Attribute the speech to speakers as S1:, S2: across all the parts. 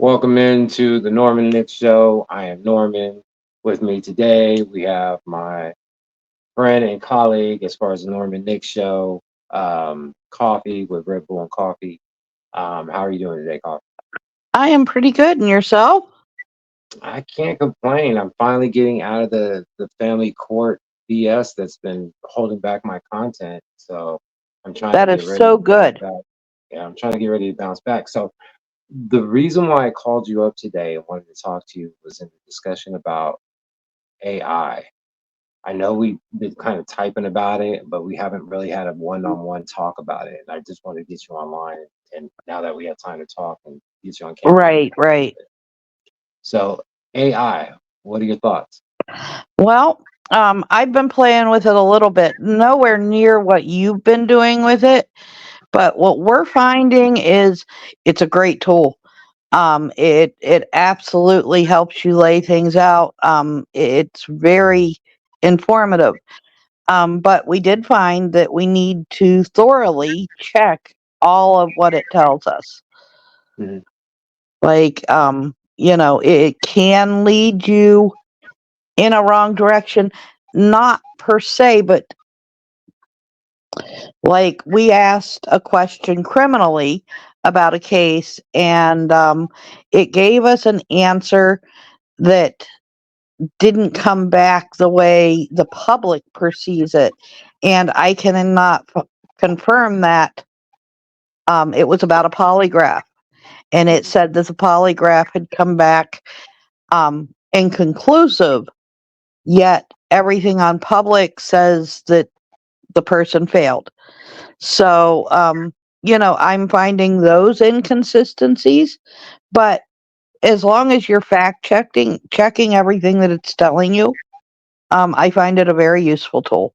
S1: Welcome into the Norman Nick Show. I am Norman. With me today, we have my friend and colleague as far as the Norman Nick Show, Coffee with Red Bull and Coffee. How are you doing today, Coffee?
S2: I am pretty good. And yourself?
S1: I can't complain. I'm finally getting out of the family court BS that's been holding back my content. So I'm trying to
S2: That
S1: get
S2: is
S1: ready
S2: so
S1: to bounce
S2: good.
S1: back. Yeah, I'm trying to get ready to bounce back. So the reason why I called you up today and wanted to talk to you was in the discussion about AI. I know we've been kind of typing about it, but we haven't really had a one-on-one talk about it. And I just wanted to get you online. And now that we have time to talk and get you on camera, we can
S2: Right,
S1: talk a little
S2: right.
S1: bit. So AI, what are your thoughts?
S2: Well, I've been playing with it a little bit, nowhere near what you've been doing with it, but what we're finding is it's a great tool. It absolutely helps you lay things out. It's very informative. But we did find that we need to thoroughly check all of what it tells us.
S1: Mhm.
S2: Like, it can lead you in a wrong direction, not per se, but like we asked a question criminally about a case, and it gave us an answer that didn't come back the way the public perceives it. And I cannot confirm that it was about a polygraph. And it
S1: Mhm.
S2: said that the polygraph had come back inconclusive. Yet everything on public says that the person failed. So, I'm finding those inconsistencies, but as long as you're checking everything that it's telling you, I find it a very useful tool.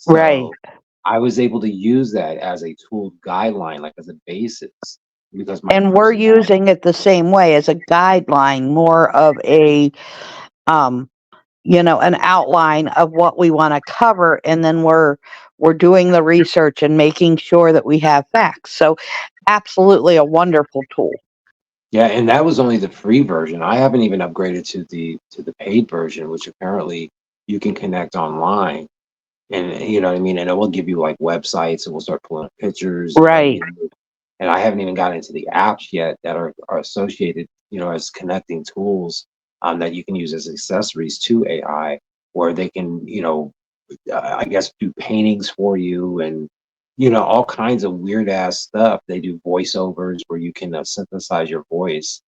S2: Right.
S1: So I was able to use that as a tool guideline, like as a basis, because my
S2: And we're
S1: personality.
S2: using it the same way as a guideline, more of um, an outline of what we want to cover, and then we're doing the research and making sure that we have facts. So absolutely a wonderful tool.
S1: Yeah, and that was only the free version. I haven't even upgraded to the paid version, which apparently you can connect online. And you know what I mean? And it will give you like websites and we'll start pulling up pictures and
S2: Right.
S1: videos. And I haven't even gotten into the apps yet that are associated, as connecting tools that you can use as accessories to AI, where they can, I guess do paintings for you and all kinds of weird ass stuff. They do voiceovers where you can synthesize your voice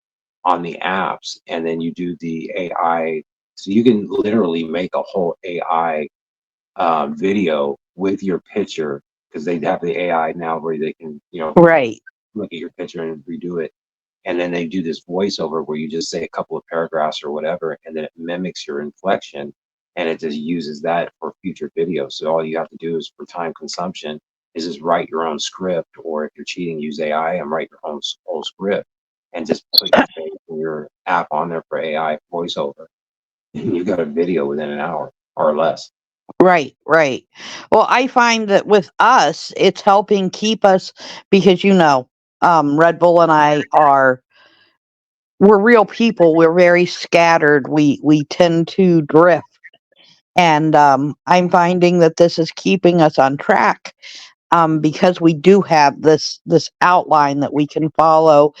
S1: on the apps, and then you do the AI. So you can literally make a whole AI video with your picture, because they have the AI now where they can,
S2: Right.
S1: look at your picture and redo it. And then they do this voiceover where you just say a couple of paragraphs or whatever, and then it mimics your inflection and it just uses that for future videos. So all you have to do is, for time consumption, is just write your own script, or if you're cheating, use AI and write your own whole script and just put your face and your app on there for AI voiceover. And you got a video within an hour or less.
S2: Right, right. Well, I find that with us, it's helping keep us because Red Bull and I we're real people. We're very scattered. We tend to drift, and I'm finding that this is keeping us on track because we do have this outline that we can follow,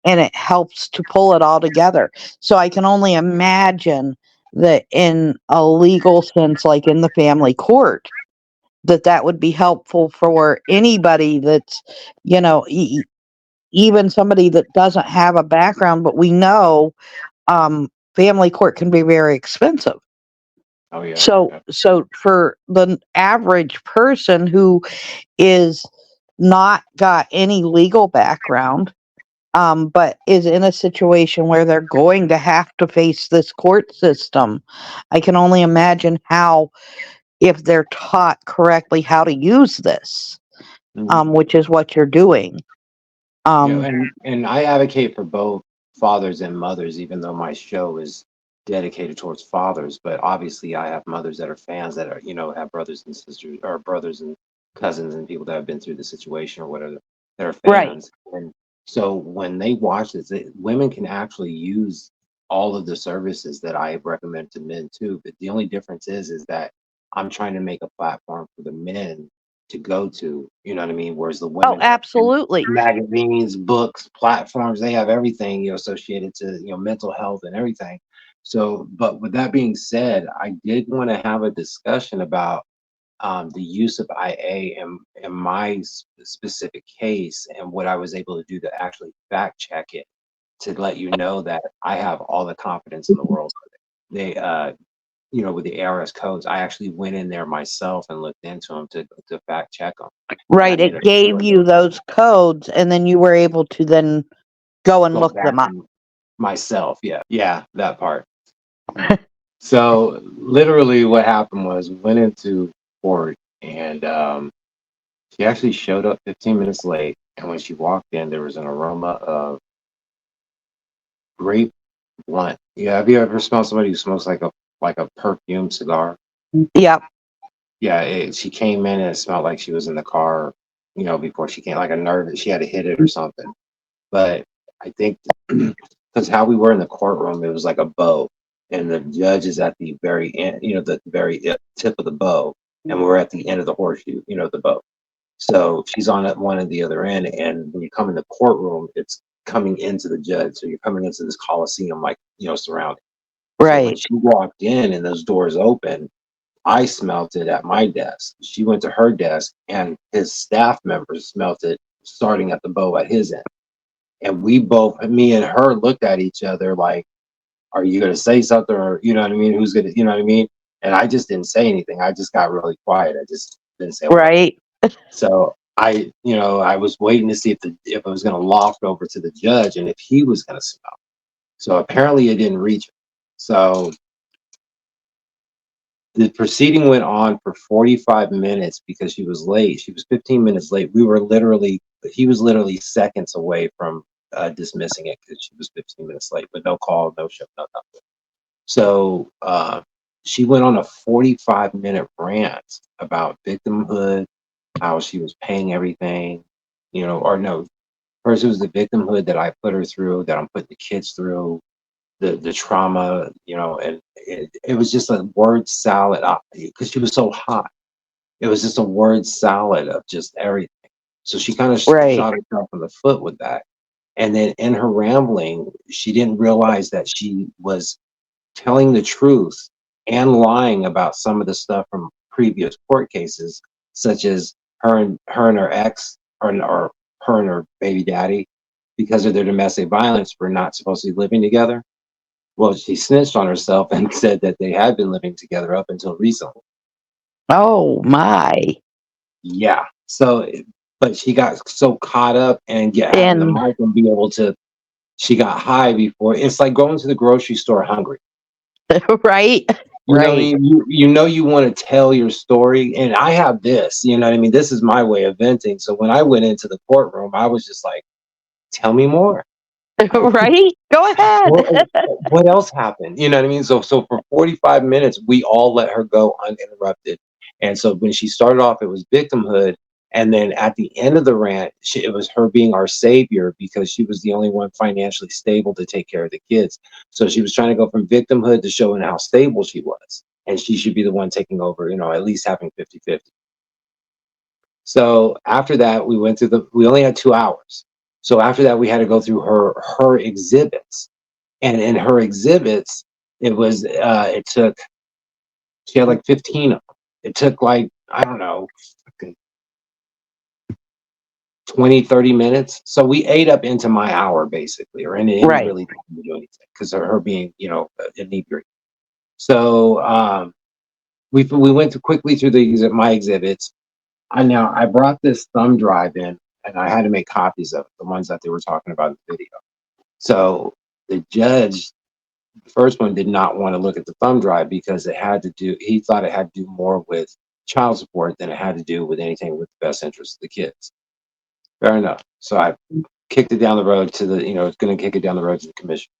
S2: and it helps to pull it all together. So I can only imagine that in a legal sense, like in the family court, that would be helpful for anybody that's you know e- even somebody that doesn't have a background, but we know family court can be very expensive.
S1: Oh yeah.
S2: So for the average person who is not got any legal background, but is in a situation where they're going to have to face this court system, I can only imagine how, if they're taught correctly how to use this,
S1: Mhm.
S2: which is what you're doing.
S1: Yeah,
S2: Um,
S1: and I advocate for both fathers and mothers, even though my show is dedicated towards fathers. But obviously, I have mothers that are fans that are, have brothers and sisters, or brothers and cousins and people that have been through the situation or whatever, that are
S2: right.
S1: fans. And So when they watch this, women can actually use all of the services that I recommend to men too. But the only difference is that I'm trying to make a platform for the men to go to. You know what I mean? Whereas the
S2: Oh,
S1: women have
S2: absolutely.
S1: magazines, books, platforms. They have everything associated to mental health and everything. So, but with that being said, I did want to have a discussion about the use of IA in my specific case and what I was able to do to actually fact check it to let you know that I have all the confidence in the world. They, with the ARS codes, I actually went in there myself and looked into them to fact check them, and I
S2: Right.
S1: made
S2: It
S1: a
S2: gave
S1: sure
S2: you those codes, and then you were able to then go and
S1: go
S2: look
S1: back
S2: them up.
S1: and myself. Yeah, yeah, that part. So literally, what happened was we went into court, and she actually showed up 15 minutes late, and when she walked in, there was an aroma of grape blunt. Yeah, have you ever smelled somebody who smokes like a perfume cigar?
S2: Yep.
S1: Yeah, she came in and it smelled like she was in the car, before she came, like a nervous. She had to hit it or something. But I think because how we were in the courtroom, it was like a bow, and the judge is at the very end, the very tip of the bow, and we're at the end of the horseshoe, the bow. So she's on at one and the other end, and when you come in the courtroom, it's coming into the judge. So you're coming into this coliseum, like surrounded. So when
S2: Right.
S1: she walked in and those doors open, I smelt it at my desk. She went to her desk, and his staff members smelt it starting at the bow at his end. And we both, me and her, looked at each other like, "Are you going to say something, or you know what I mean? Who's gonna, you know what I mean?" And I just didn't say anything. I just got really quiet. I just didn't say a word.
S2: Right.
S1: So I was waiting to see if it was going to loft over to the judge and if he was going to smell. So apparently it didn't reach him. So the proceeding went on for 45 minutes because she was late. She was 15 minutes late. He was literally seconds away from dismissing it because she was 15 minutes late, but no call, no show, no nothing. So she went on a 45-minute rant about victimhood, how she was paying everything, or no, first it was the victimhood that I put her through, that I'm putting the kids through, the trauma, and it was just a word salad because she was so hot. It was just a word salad of just everything. So she kind of
S2: Right.
S1: shot herself in the foot with that. And then in her rambling, she didn't realize that she was telling the truth and lying about some of the stuff from previous court cases, such as her and her ex, or her and her baby daddy, because of their domestic violence, were not supposed to be living together. Well, she snitched on herself and said that they had been living together up until recently.
S2: Oh my.
S1: Yeah. So, but she got so caught up and get having the
S2: And
S1: mic and be able to. She got high before. It's like going to the grocery store hungry.
S2: right.
S1: You know what I
S2: Right.
S1: mean? You want to tell your story, and I have this. You know what I mean? This is my way of venting. So when I went into the courtroom, I was just like, "Tell me more."
S2: right. Go ahead.
S1: What else happened? You know what I mean? So for 45 minutes, we all let her go uninterrupted. And so when she started off, it was victimhood. And then at the end of the rant, it was her being our savior because she was the only one financially stable to take care of the kids. So she was trying to go from victimhood to showing how stable she was. And she should be the one taking over, at least having 50-50. So after that, we only had 2 hours. So after that, we had to go through her exhibits, and in her exhibits, it took, she had like 15 of them. It took like, I don't know, 20, 30 minutes. So we ate up into my hour basically, or and it didn't
S2: right.
S1: really do anything because of her being, inebriated. So we went quickly through my exhibits. I brought this thumb drive in, and I had to make copies of it, the ones that they were talking about in the video. So the judge, the first one, did not want to look at the thumb drive because he thought it had to do more with child support than it had to do with anything with the best interest of the kids. Fair enough. So I kicked it down the road to it's going to kick it down the road to the commission.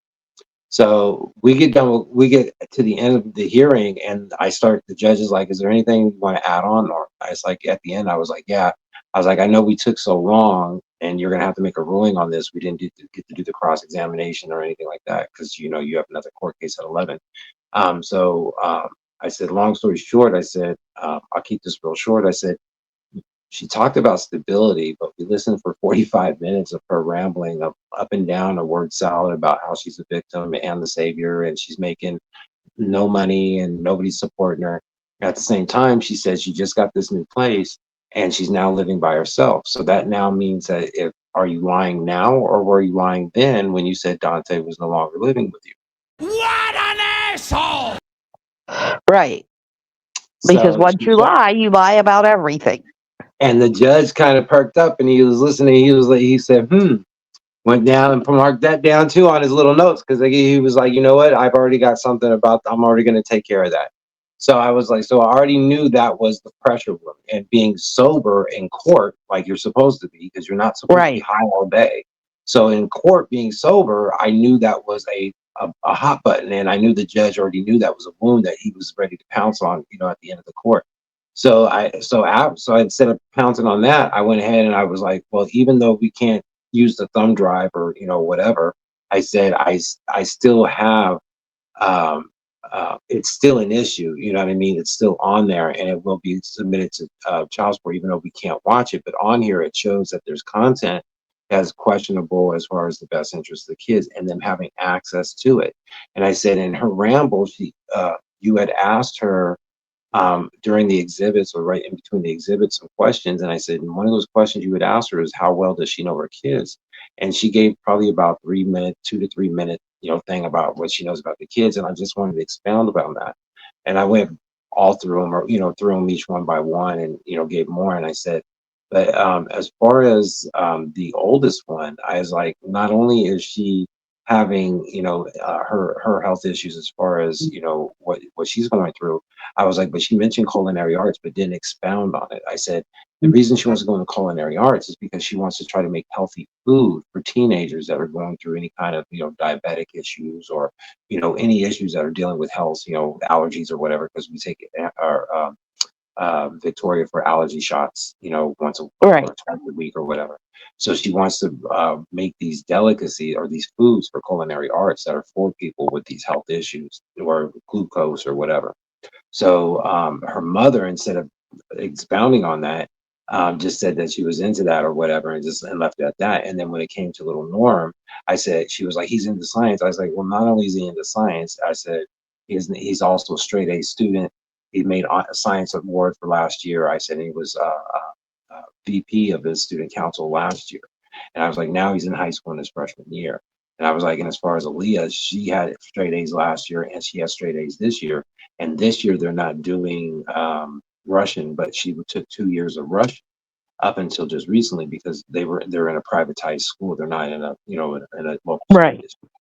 S1: So we get to the end of the hearing, and the judge is like, "Is there anything you want to add on?" Or I was like, at the end, I was like, "Yeah." I was like, "I know we took so long and you're going to have to make a ruling on this. We didn't get to do the cross-examination or anything like that because, you know, you have another court case at 11. I said, long story short, I said, I'll keep this real short. I said, she talked about stability, but we listened for 45 minutes of her rambling up and down a word salad about how she's a victim and the savior, and she's making no money and nobody's supporting her. At the same time, she said she just got this new place and she's now living by herself. So that now means that if are you lying now or were you lying then when you said Dante was no longer living with you?
S3: What an asshole!
S2: Right. Because
S1: So
S2: once you lie about everything.
S1: and the judge kind of perked up and he was listening. He was like, he said, went down and marked that down too on his little notes because he was like, you know what, I've already got something about, I'm already going to take care of that. So I was like, so I already knew that was the pressure room, and being sober in court like you're supposed to be, because you're not supposed to be
S2: Right.
S1: high all day. So in court being sober, I knew that was a hot button, and I knew the judge already knew that was a wound that he was ready to pounce on, you know, at the end of the court. So instead of pouncing on that, I went ahead and I was like, well, even though we can't use the thumb drive or, you know, whatever, I said I still have it's still an issue, you know what I mean? It's still on there and it will be submitted to child support, even though we can't watch it. But on here it shows that there's content that's questionable as far as the best interest of the kids and them having access to it. And I said in her ramble, you had asked her during the exhibits or right in between the exhibits some questions. And I said, and one of those questions you would ask her is, how well does she know her kids? And she gave probably about 3 minute, 2 to 3 minute, you know, thing about what she knows about the kids. And I just wanted to expound about that. And I went all through them, or, you know, through them each one by one and, you know, gave more. And I said, but as far as the oldest one, I was like, not only is she having, you know, her health issues as far as, you know, what she's going through, I was like, but she mentioned culinary arts, but didn't expound on it. I said, the reason she wants to go into culinary arts is because she wants to try to make healthy food for teenagers that are going through any kind of, you know, diabetic issues or, you know, any issues that are dealing with health, you know, allergies or whatever, because we take our Victoria for allergy shots, you know, once a
S2: Right.
S1: or twice a week or whatever. So she wants to make these delicacies or these foods for culinary arts that are for people with these health issues or glucose or whatever. So her mother, instead of expounding on that, just said that she was into that or whatever, and just and left it at that. And then when it came to little Norm, I said, she was like, he's into science. I was like, well, not only is he into science, I said he's also a straight A student. He made a science award for last year. I said he was VP of his student council last year. And I was like, now he's in high school in his freshman year. And I was like, and as far as Aaliyah, she had straight A's last year and she has straight A's this year. And this year they're not doing Russian, but she took 2 years of Russian up until just recently because they're in a privatized school. They're not in a, you know, in a local school
S2: Right.
S1: district.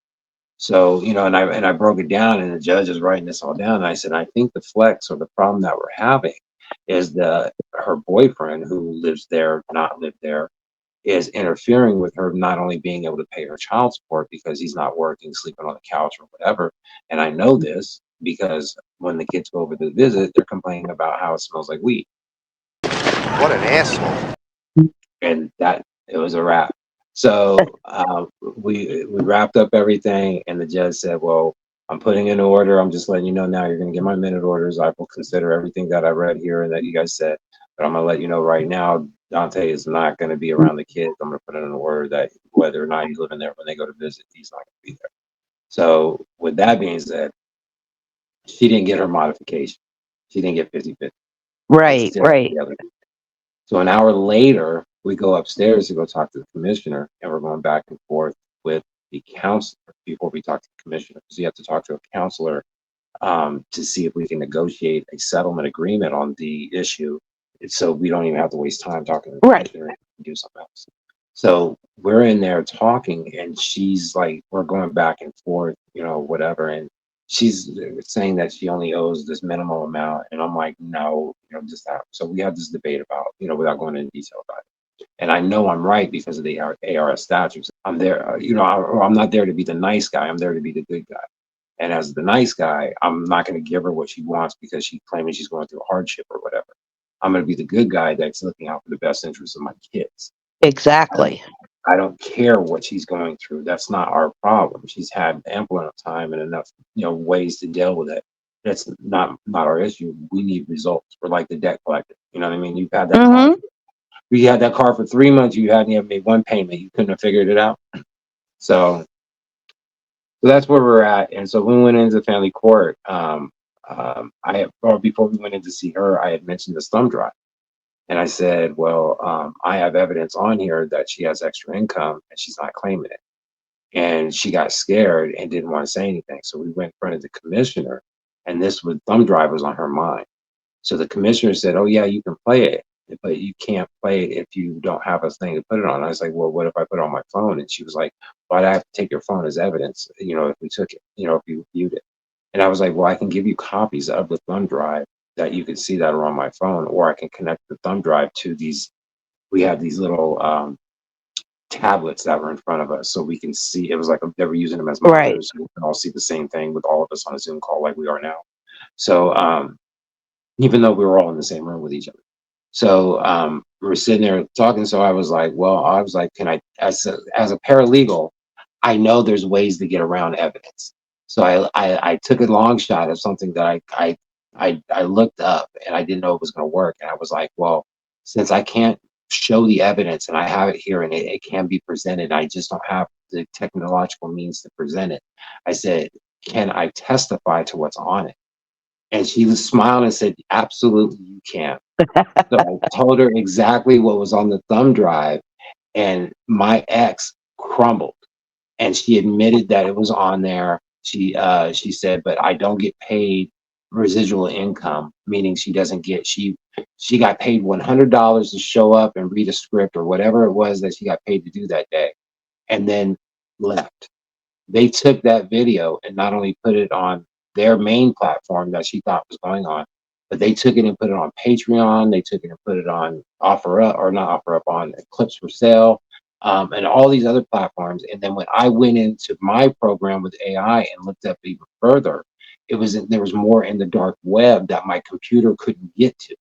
S1: So, you know, and I broke it down, and the judge is writing this all down. And I said, I think the flex or the problem that we're having is her boyfriend who lives there, not live there, is interfering with her not only being able to pay her child support because he's not working, sleeping on the couch or whatever. And I know this because when the kids go over to visit, they're complaining about how it smells like weed.
S3: What an asshole.
S1: And that it was a wrap. So we wrapped up everything, and the judge said, "Well, I'm putting in an order. I'm just letting you know now. You're going to get my minute orders. I will consider everything that I read here and that you guys said, but I'm going to let you know right now, Dante is not going to be around the kids. I'm going to put in an order that whether or not he's living there when they go to visit, he's not going to be there." So with that being said, she didn't get her modification. She didn't get 50/50. It's
S2: Right.
S1: still
S2: Right.
S1: the other. So an hour later, we go upstairs to go talk to the commissioner, and we're going back and forth with the counselor before we talk to the commissioner, because you have to talk to a counselor to see if we can negotiate a settlement agreement on the issue, so we don't even have to waste time talking to the
S2: Right.
S1: commissioner and do something else. So we're in there talking, and she's like, we're going back and forth, you know, whatever, and she's saying that she only owes this minimal amount, and I'm like, no, you know, just that. So we had this debate about, you know, without going into detail about it. And I know I'm right because of the ARS statutes. I'm there, you know, I'm not there to be the nice guy. I'm there to be the good guy. And as the nice guy, I'm not going to give her what she wants because she's claiming she's going through hardship or whatever. I'm going to be the good guy that's looking out for the best interests of my kids.
S2: Exactly.
S1: I don't care what she's going through. That's not our problem. She's had ample enough time and enough, ways to deal with it. That's not our issue. We need results. We're like the debt collector. You know what I mean? You've had that car.
S2: Mm-hmm.
S1: You had that car for 3 months. You hadn't even made one payment. You couldn't have figured it out. So that's where we're at. And so when we went into family court, or before we went in to see her, I had mentioned the thumb drive. And I said, well, I have evidence on here that she has extra income and she's not claiming it. And she got scared and didn't want to say anything. So we went in front of the commissioner, and this was thumb drive was on her mind. So the commissioner said, oh, yeah, you can play it, but you can't play it if you don't have a thing to put it on. I was like, well, what if I put it on my phone? And she was like, why'd I have to take your phone as evidence, if we took it, if you viewed it? And I was like, well, I can give you copies of the thumb drive that you can see that are on my phone, or I can connect the thumb drive to we have these little tablets that were in front of us so we can see. It was like they were using them as
S2: Right.
S1: monitors, so we can all see the same thing with all of us on a Zoom call like we are now. So even though we were all in the same room with each other. So we were sitting there talking. So I was like, can I, as a paralegal, I know there's ways to get around evidence. So I took a long shot of something that I looked up and I didn't know it was going to work. And I was like, well, since I can't show the evidence and I have it here and it can be presented, I just don't have the technological means to present it. I said, can I testify to what's on it? And she was smiling and said, absolutely, you can. So I told her exactly what was on the thumb drive, and my ex crumbled. And she admitted that it was on there. She said, but I don't get paid residual income, meaning she doesn't get, she got paid $100 to show up and read a script or whatever it was that she got paid to do that day, and then left. They took that video and not only put it on their main platform that she thought was going on, but they took it and put it on Patreon. They took it and put it on OfferUp, or not OfferUp, on Clips for Sale, and all these other platforms. And then when I went into my program with AI and looked up even further, there was more in the dark web that my computer couldn't get to.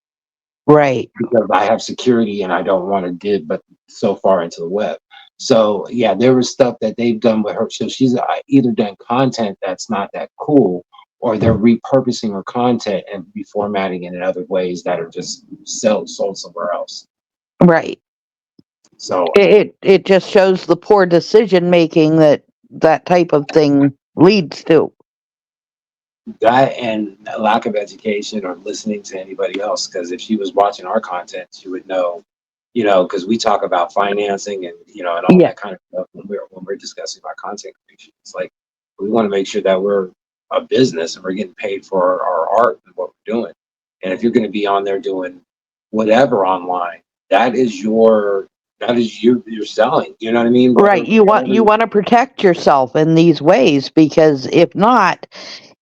S2: Right.
S1: Because I have security and I don't want to dig but so far into the web. So yeah, there was stuff that they've done with her. So she's either done content that's not that cool, or they're repurposing her content and reformatting it in other ways that are just sold somewhere else.
S2: Right.
S1: So
S2: It just shows the poor decision making that type of thing leads to.
S1: that and a lack of education or listening to anybody else, because if she was watching our content, she would know, because we talk about financing and and all
S2: Yeah.
S1: that kind of stuff when we're discussing our content creation. It's like we want to make sure that we're a business and we're getting paid for our art and what we're doing. And if you're going to be on there doing whatever online, that is you're selling. You know what I mean?
S2: Right. You want to protect yourself in these ways, because if not,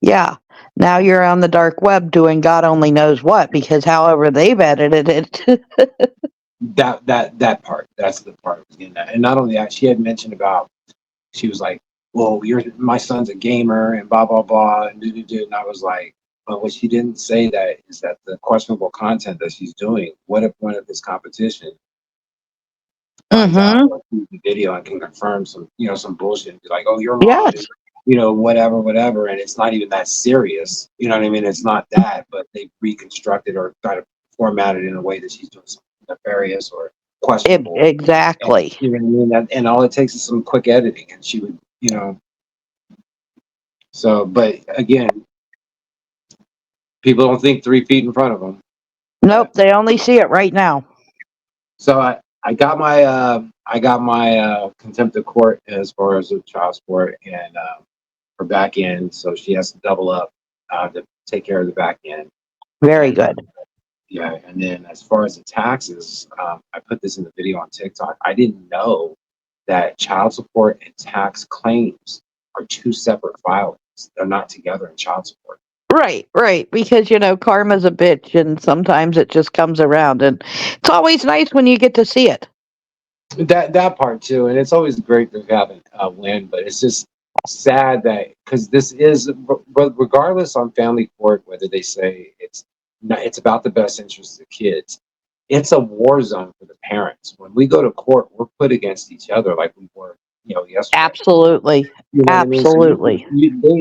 S2: yeah, now you're on the dark web doing God only knows what, because however they've edited it.
S1: that part. That's the part I was getting at. And not only that, she had mentioned about, she was like, well, my son's a gamer and blah blah blah and do. And I was like, but what she didn't say that is that the questionable content that she's doing, what if one of his competition finds out
S2: Mm-hmm.
S1: or sees the video and can confirm some bullshit and be like, oh, your mom
S2: Yes.
S1: is whatever, and it's not even that serious. You know what I mean? It's not that, but they reconstructed or kind of formatted in a way that she's doing something nefarious or questionable. And
S2: Exactly.
S1: you know what I mean? And all it takes is some quick editing, and she would, So, but again, people don't think 3 feet in front of them. But
S2: Nope. They only see it right now.
S1: so I got my contempt of court as far as the child support and her back end. So she has to double up to take care of the back end.
S2: Very
S1: And
S2: good.
S1: yeah, and then as far as the taxes, I put this in the video on TikTok. I didn't know that child support and tax claims are two separate filings. They're not together in child support.
S2: Right, right. Because, karma's a bitch and sometimes it just comes around. And it's always nice when you get to see it.
S1: That part too, and it's always great to have a win, but it's just sad that, because this is, but regardless on family court, whether they say it's not, it's about the best interest of kids. it's a war zone for the parents. When we go to court, we're put against each other like we were, yesterday.
S2: Absolutely.
S1: You know what I mean? So
S2: Absolutely.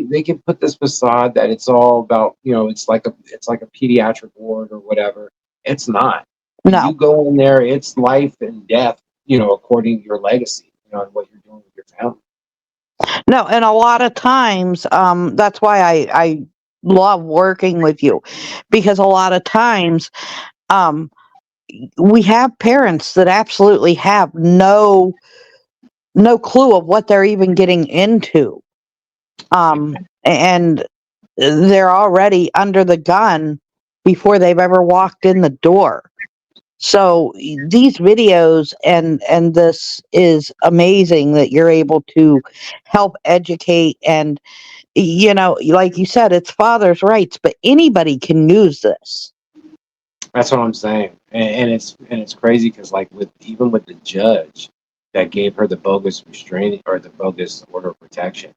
S1: they can put this facade that it's all about, it's like a pediatric ward or whatever. It's not. You
S2: No.
S1: go in there, it's life and death, according to your legacy, and what you're doing with your family.
S2: No, and a lot of times, that's why I love working with you, because a lot of times, um, we have parents that absolutely have no clue of what they're even getting into, and they're already under the gun before they've ever walked in the door. So these videos and this is amazing that you're able to help educate, and like you said, it's father's rights, but anybody can use this.
S1: That's what I'm saying, and it's crazy because like even with the judge that gave her the bogus restraining or the bogus order of protection,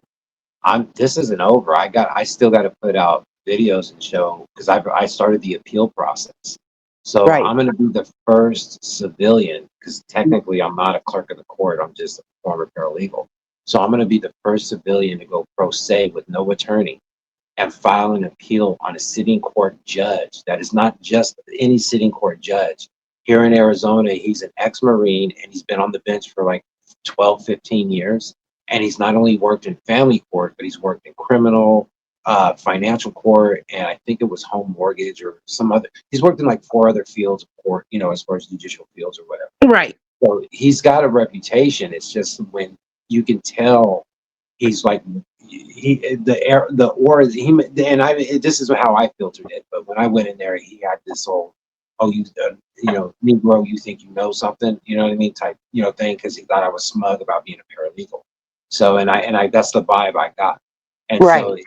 S1: this isn't over. I still got to put out videos and show because I started the appeal process. So
S2: Right.
S1: I'm going to be the first civilian because technically I'm not a clerk of the court. I'm just a former paralegal. So I'm going to be the first civilian to go pro se with no attorney and file an appeal on a sitting court judge that is not just any sitting court judge. Here in Arizona, he's an ex-Marine and he's been on the bench for like 12, 15 years. And he's not only worked in family court, but he's worked in criminal, financial court, and I think it was home mortgage or some other. He's worked in like 4 other fields of court, as far as judicial fields or whatever.
S2: Right.
S1: So he's got a reputation. It's just when you can tell he's like the air the aura he and I this is how I filtered it. But when I went in there, he had this whole Negro, you think you know something, you know what I mean, type thing, because he thought I was smug about being a paralegal. So and I that's the vibe I got, and
S2: Right.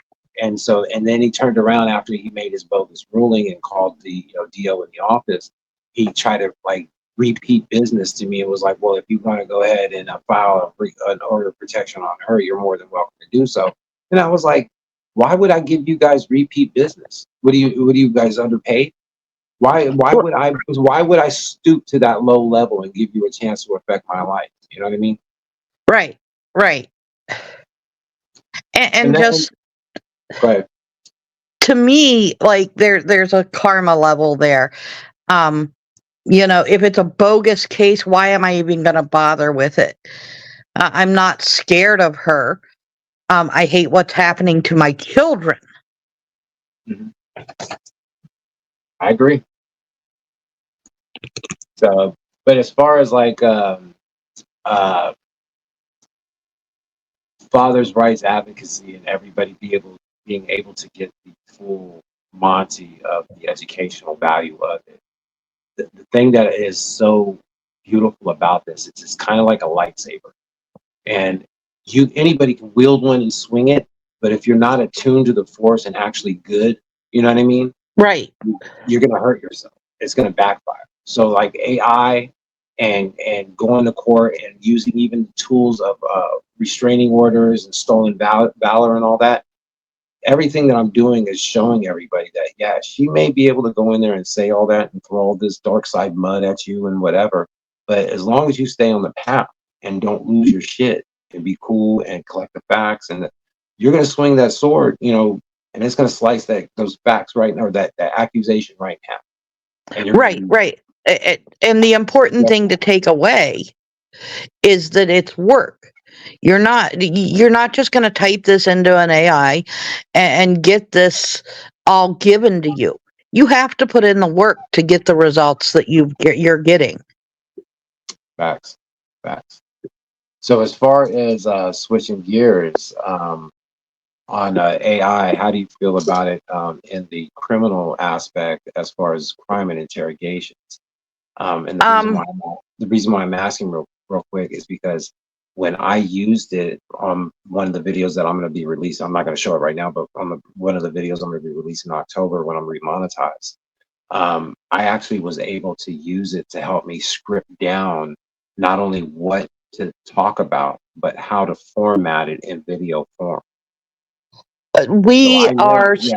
S1: so then he turned around after he made his bogus ruling and called the DO in the office. He tried to like repeat business to me. It was like, well, if you want to go ahead and file an order of protection on her, you're more than welcome to do so. And I was like, why would I give you guys repeat business? What do you guys underpaid? Why would I stoop to that low level and give you a chance to affect my life? You know what I mean?
S2: Right. Right. And
S1: And then
S2: just
S1: go ahead.
S2: to me, like there's a karma level there. Um, if it's a bogus case, why am I even going to bother with it? I'm not scared of her. I hate what's happening to my children.
S1: Mhm. I agree. So, but as far as like uh, father's rights advocacy and everybody being able to get the full Monty of the educational value of it. The thing that is so beautiful about this, it's kind of like a lightsaber, and anybody can wield one and swing it, but if you're not attuned to the force and actually good, you know what I mean,
S2: Right.
S1: you're gonna hurt yourself. It's gonna backfire. So like AI and going to court and using even the tools of restraining orders and stolen valor and all that. Everything that I'm doing is showing everybody that yeah, she may be able to go in there and say all that and throw all this dark side mud at you and whatever, but as long as you stay on the path and don't lose your shit and be cool and collect the facts, and you're gonna swing that sword, and it's gonna slice those facts right now, or that accusation right now, and you're gonna
S2: Right.
S1: be
S2: Right. And the important
S1: yeah,
S2: thing to take away is that it's work. You're not just going to type this into an AI and get this all given to you. You have to put in the work to get the results that you're getting.
S1: facts, facts. So as far as switching gears, on AI, how do you feel about it in the criminal aspect as far as crime and interrogations? And
S2: Um,
S1: the reason why I'm asking real quick is because when I used it on one of the videos that I'm going to be releasing, I'm not going to show it right now, but on one of the videos I'm going to be releasing in October when I'm remonetized, I actually was able to use it to help me script down not only what to talk about, but how to format it in video form. So
S2: we
S1: I learned,
S2: are
S1: yeah.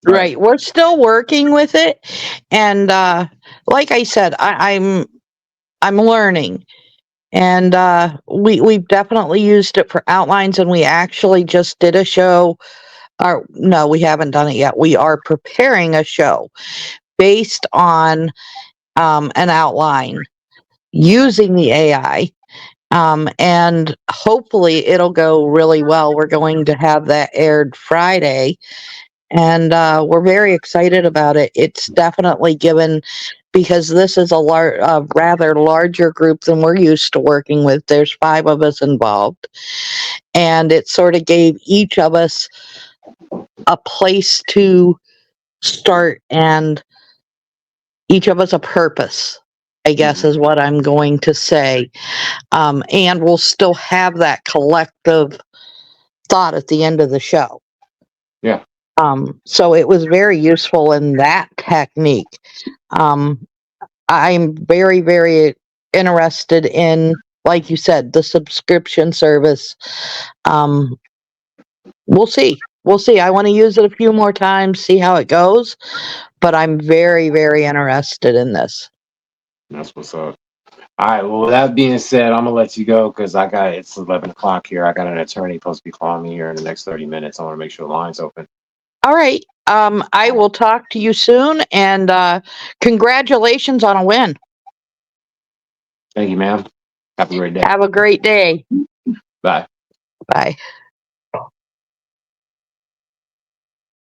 S2: Right. We're still working with it. And like I said, I'm learning. And we've definitely used it for outlines, and we actually just did a show. Or no, we haven't done it yet. We are preparing a show based on an outline using the AI. And hopefully it'll go really well. We're going to have that aired Friday, and we're very excited about it. It's definitely given, because this is a rather larger group than we're used to working with. There's 5 of us involved, and it sort of gave each of us a place to start, and each of us a purpose, I guess, is what I'm going to say. And we'll still have that collective thought at the end of the show.
S1: Yeah.
S2: So it was very useful in that technique. I'm very, very interested in, like you said, the subscription service. We'll see. We'll see. I want to use it a few more times, see how it goes. But I'm very, very interested in this.
S1: That's what's up. All right. Well, with that being said, I'm gonna let you go because it's 11 o'clock here. I got an attorney supposed to be calling me here in the next 30 minutes. I want to make sure the line's open.
S2: All right. I will talk to you soon, and congratulations on a win.
S1: Thank you, ma'am. Have a great day.
S2: Have a great day.
S1: Bye.
S2: Bye.